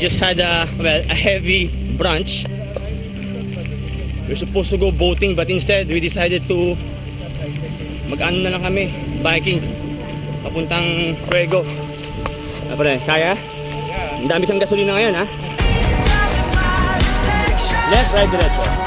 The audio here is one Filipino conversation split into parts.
just had a heavy brunch. We're supposed to go boating, but instead we decided to mag-ano na lang kami, biking papuntang Fuego. Pre, kaya? Ang dami kang gasolina ngayon, ha? Left, right, diretso.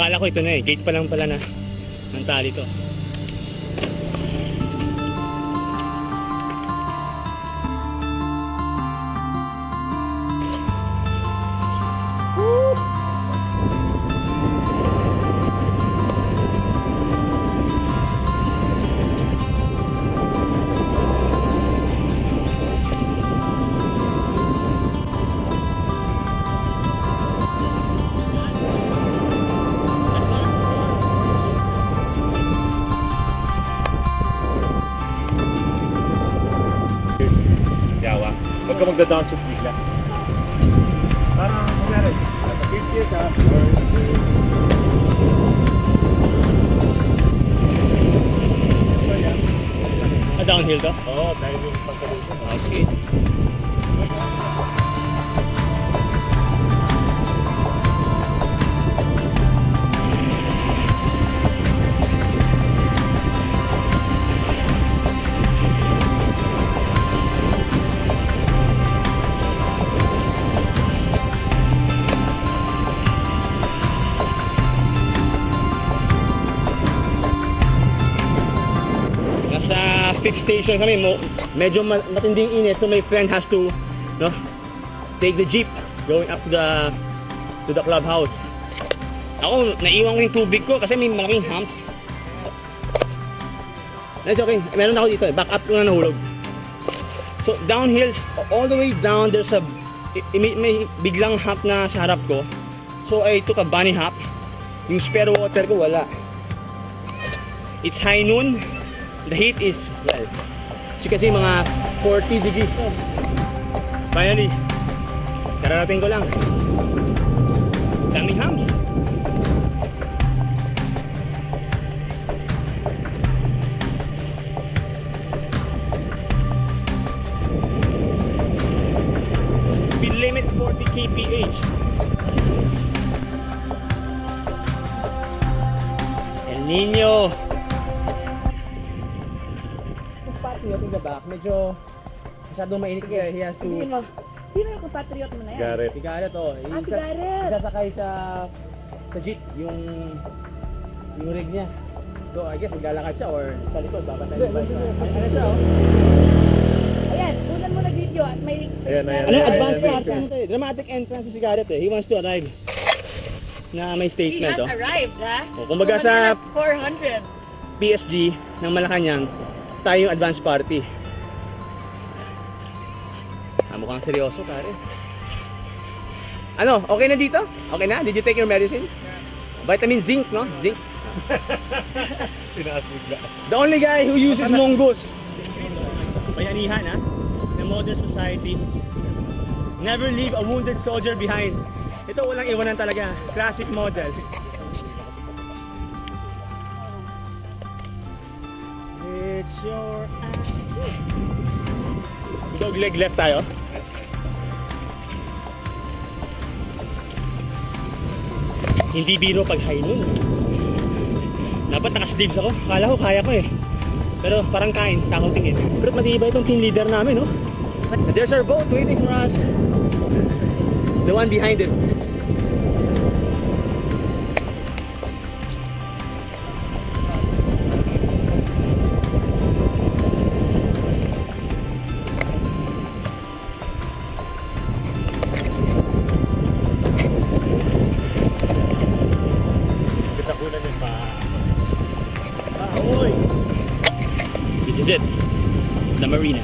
Akala ko ito na eh, gate pa lang pala na ng tali to. Huwag ka magda-downshift bigla. Parang kunyari, nasa 50 ka or... Downhill to? Oo, dahil yung pagkalusin. Okay. Nasa 5th station kami, medyo matinding init, so my friend has to take the jeep going up to the clubhouse. Ako, naiwan ko yung tubig ko kasi may malaking humps. That's okay, meron ako dito eh, back up ko na nahulog. So downhill, all the way down, there's a may biglang hump na sa harap ko. So I took a bunny hop. Yung spare water ko wala. It's high noon. The heat is, well, kasi mga 40 degrees. Finally, kararating ko lang. Daming humps. Speed limit 40 kph. El Niño. In the back, medyo masyadong mainit kasi he has to... Sino yung compatriot mo na yan? Garrett. Si Garrett oh. Si Garrett! Isasakay sa jeep, yung rig niya. So I guess maglalakad siya or sa likod, babantay yung bike. Ano siya oh? Ayan, unan mo nag-video at may... Ayan. Ano advance na? Dramatic entrance si Garrett eh. He wants to arrive. Na may statement oh. He has arrived, ha? O, kumbaga sa 400. PSG ng Malacanang, tayo yung advance party. Mukhang seryoso, pare. Ano, okay na dito? Okay na? Did you take your medicine? Vitamin zinc, no? Zinc. Tinaas bigla. The only guy who uses mongoose. Bayanihan, ha? The modern society. Never leave a wounded soldier behind. Ito walang iwanan talaga. Classic model. It's your dog leg left tayo. Hindi biro pag high noon. Dapat naka-sleeves ako. Kala ko kaya ko eh. Pero parang kain, takaw tingin. Pero matibay itong team leader namin, no? There's our boat waiting for us. The one behind it. This is it, the marina.